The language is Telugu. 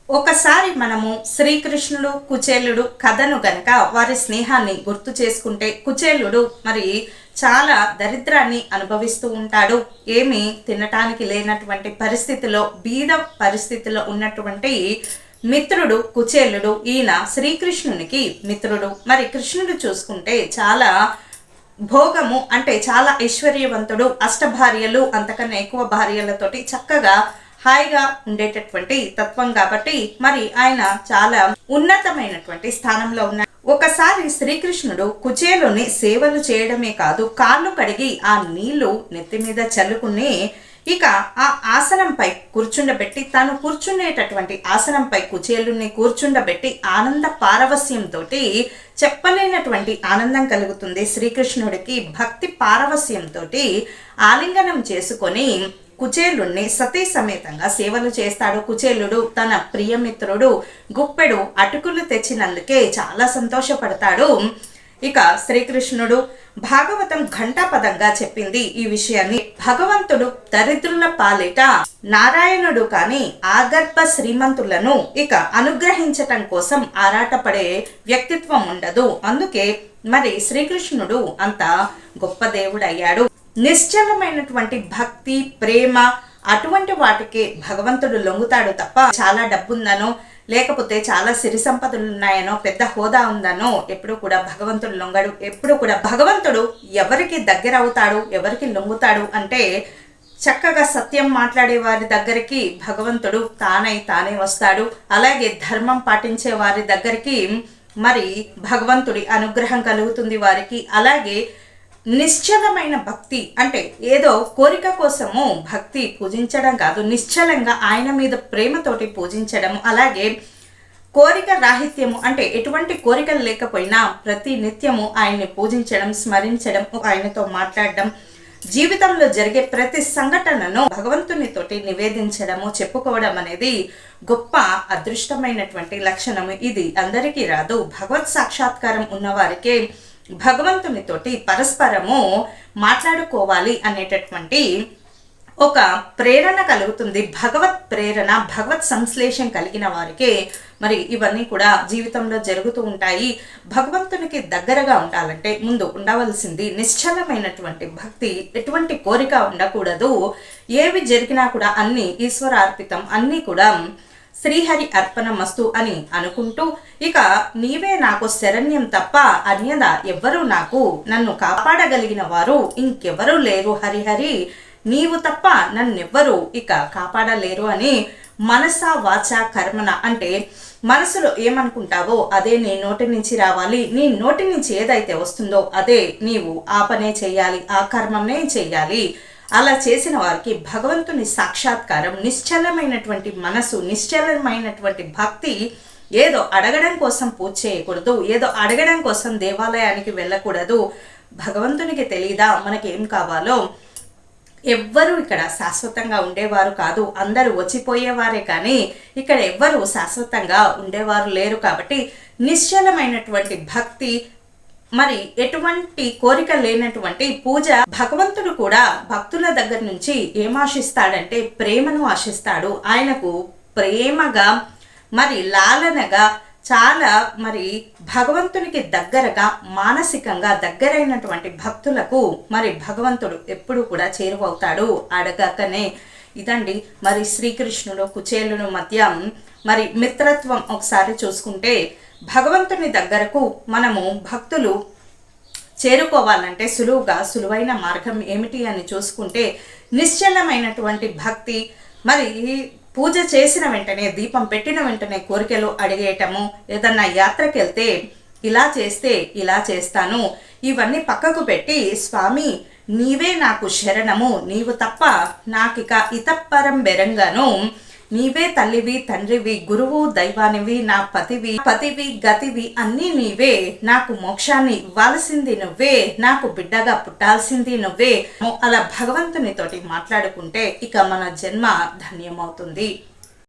ఒకసారి మనము శ్రీకృష్ణుడు కుచేలుడు కథను గనక వారి స్నేహాన్ని గుర్తు చేసుకుంటే, కుచేలుడు మరి చాలా దరిద్రాన్ని అనుభవిస్తూ ఉంటాడు. ఏమీ తినటానికి లేనటువంటి పరిస్థితిలో, బీద పరిస్థితిలో ఉన్నటువంటి మిత్రుడు కుచేలుడు. ఈయన శ్రీకృష్ణునికి మిత్రుడు. మరి కృష్ణుడు చూసుకుంటే చాలా భోగము అంటే చాలా ఐశ్వర్యవంతుడు, అష్టభార్యలు అంతకన్నా ఎక్కువ భార్యలతోటి చక్కగా హాయిగా ఉండేటటువంటి తత్వం కాబట్టి మరి ఆయన చాలా ఉన్నతమైనటువంటి స్థానంలో ఉన్నాడు. ఒకసారి శ్రీకృష్ణుడు కుచేలుని సేవలు చేయడమే కాదు, కాళ్ళు కడిగి ఆ నీళ్లు నెత్తి మీద చల్లుకుని ఇక ఆ ఆసనంపై కూర్చుండబెట్టి, తాను కూర్చునేటటువంటి ఆసనంపై కుచేలుని కూర్చుండబెట్టి ఆనంద పారవస్యంతో, చెప్పలేనటువంటి ఆనందం కలుగుతుంది శ్రీకృష్ణుడికి. భక్తి పారవస్యంతో ఆలింగనం చేసుకొని కుచేలుణ్ణి సతీ సమేతంగా సేవలు చేస్తాడు. కుచేలుడు తన ప్రియమిత్రుడు గుప్పెడు అటుకులు తెచ్చినందుకే చాలా సంతోషపడతాడు. ఇక శ్రీకృష్ణుడు భాగవతం ఘంటాపదంగా చెప్పింది ఈ విషయాన్ని. భగవంతుడు దరిద్రుల పాలిట నారాయణుడు కాని ఆగర్భ శ్రీమంతులను ఇక అనుగ్రహించటం కోసం ఆరాటపడే వ్యక్తిత్వం ఉండదు. అందుకే మరి శ్రీకృష్ణుడు అంత గొప్ప దేవుడయ్యాడు. నిశ్చలమైనటువంటి భక్తి, ప్రేమ అటువంటి వాటికి భగవంతుడు లొంగుతాడు తప్ప చాలా డబ్బుందనో, లేకపోతే చాలా సిరి సంపదలు ఉన్నాయనో, పెద్ద హోదా ఉందనో ఎప్పుడు కూడా భగవంతుడు లొంగడు. ఎప్పుడు కూడా భగవంతుడు ఎవరికి దగ్గర అవుతాడు, ఎవరికి లొంగుతాడు అంటే చక్కగా సత్యం మాట్లాడే వారి దగ్గరికి భగవంతుడు తానే వస్తాడు. అలాగే ధర్మం పాటించే వారి దగ్గరికి మరి భగవంతుడి అనుగ్రహం కలుగుతుంది వారికి. అలాగే నిశ్చలమైన భక్తి అంటే ఏదో కోరిక కోసము భక్తి పూజించడం కాదు, నిశ్చలంగా ఆయన మీద ప్రేమతోటి పూజించడం. అలాగే కోరిక రాహిత్యము అంటే ఎటువంటి కోరికలు లేకపోయినా ప్రతి నిత్యము ఆయన్ని పూజించడం, స్మరించడం, ఆయనతో మాట్లాడడం, జీవితంలో జరిగే ప్రతి సంఘటనను భగవంతునితోటి నివేదించడము, చెప్పుకోవడం అనేది గొప్ప అదృష్టమైనటువంటి లక్షణము. ఇది అందరికీ రాదు. భగవత్ సాక్షాత్కారం ఉన్నవారికే భగవంతునితోటి పరస్పరము మాట్లాడుకోవాలి అనేటటువంటి ఒక ప్రేరణ కలుగుతుంది. భగవత్ ప్రేరణ, భగవత్ సంశ్లేషం కలిగిన వారికే మరి ఇవన్నీ కూడా జీవితంలో జరుగుతూ ఉంటాయి. భగవంతునికి దగ్గరగా ఉండాలంటే ముందు ఉండవలసింది నిశ్చలమైనటువంటి భక్తి. ఎటువంటి కోరిక ఉండకూడదు. ఏవి జరిగినా కూడా అన్ని ఈశ్వరార్పితం, అన్నీ కూడా శ్రీహరి అర్పణమస్తు అని అనుకుంటూ ఇక నీవే నాకు శరణ్యం తప్ప అన్యదా ఎవ్వరూ నన్ను కాపాడగలిగిన వారు ఇంకెవరూ లేరు హరిహరి, నీవు తప్ప నన్నెవ్వరూ ఇక కాపాడలేరు అని మనస వాచ కర్మన అంటే మనసులో ఏమనుకుంటావో అదే నీ నోటి నుంచి రావాలి. నీ నోటి నుంచి ఏదైతే వస్తుందో అదే నీవు ఆ పనే చేయాలి, ఆ కర్మనే చేయాలి. అలా చేసిన వారికి భగవంతుని సాక్షాత్కారం, నిశ్చలమైనటువంటి మనసు, నిశ్చలమైనటువంటి భక్తి. ఏదో అడగడం కోసం పూజ చేయకూడదు, ఏదో అడగడం కోసం దేవాలయానికి వెళ్ళకూడదు. భగవంతునికి తెలీదా మనకి ఏం కావాలో? ఎవ్వరూ ఇక్కడ శాశ్వతంగా ఉండేవారు కాదు, అందరూ వచ్చిపోయేవారే కానీ ఇక్కడ ఎవ్వరూ శాశ్వతంగా ఉండేవారు లేరు. కాబట్టి నిశ్చలమైనటువంటి భక్తి, మరి ఎటువంటి కోరిక లేనటువంటి పూజ. భగవంతుడు కూడా భక్తుల దగ్గర నుంచి ఏం ఆశిస్తాడంటే ప్రేమను ఆశిస్తాడు. ఆయనకు ప్రేమగా మరి లాలనగా చాలా మరి భగవంతునికి దగ్గరగా మానసికంగా దగ్గరైనటువంటి భక్తులకు మరి భగవంతుడు ఎప్పుడు కూడా చేరువవుతాడు అడగకనే. ఇదండి మరి శ్రీకృష్ణుడు కుచేలుడు మధ్య మరి మిత్రత్వం. ఒకసారి చూసుకుంటే భగవంతుని దగ్గరకు మనము భక్తులు చేరుకోవాలంటే సులువైన మార్గం ఏమిటి అని చూసుకుంటే నిశ్చలమైనటువంటి భక్తి. మరి పూజ చేసిన వెంటనే, దీపం పెట్టిన వెంటనే కోరికలు అడిగేయటము, ఏదన్నా యాత్రకి వెళ్తే ఇలా చేస్తే ఇలా చేస్తాను, ఇవన్నీ పక్కకు పెట్టి స్వామి నీవే నాకు శరణము, నీవు తప్ప నాకిక ఇతప్పరం బెరంగాను, నీవే తల్లివి, తండ్రివి, గురువు, దైవానివి, నా పతివి, గతివి అన్నీ నీవే, నాకు మోక్షాన్ని ఇవ్వాల్సింది నువ్వే, నాకు బిడ్డగా పుట్టాల్సింది నువ్వే. అలా భగవంతునితోటి మాట్లాడుకుంటే ఇక మన జన్మ ధన్యమవుతుంది.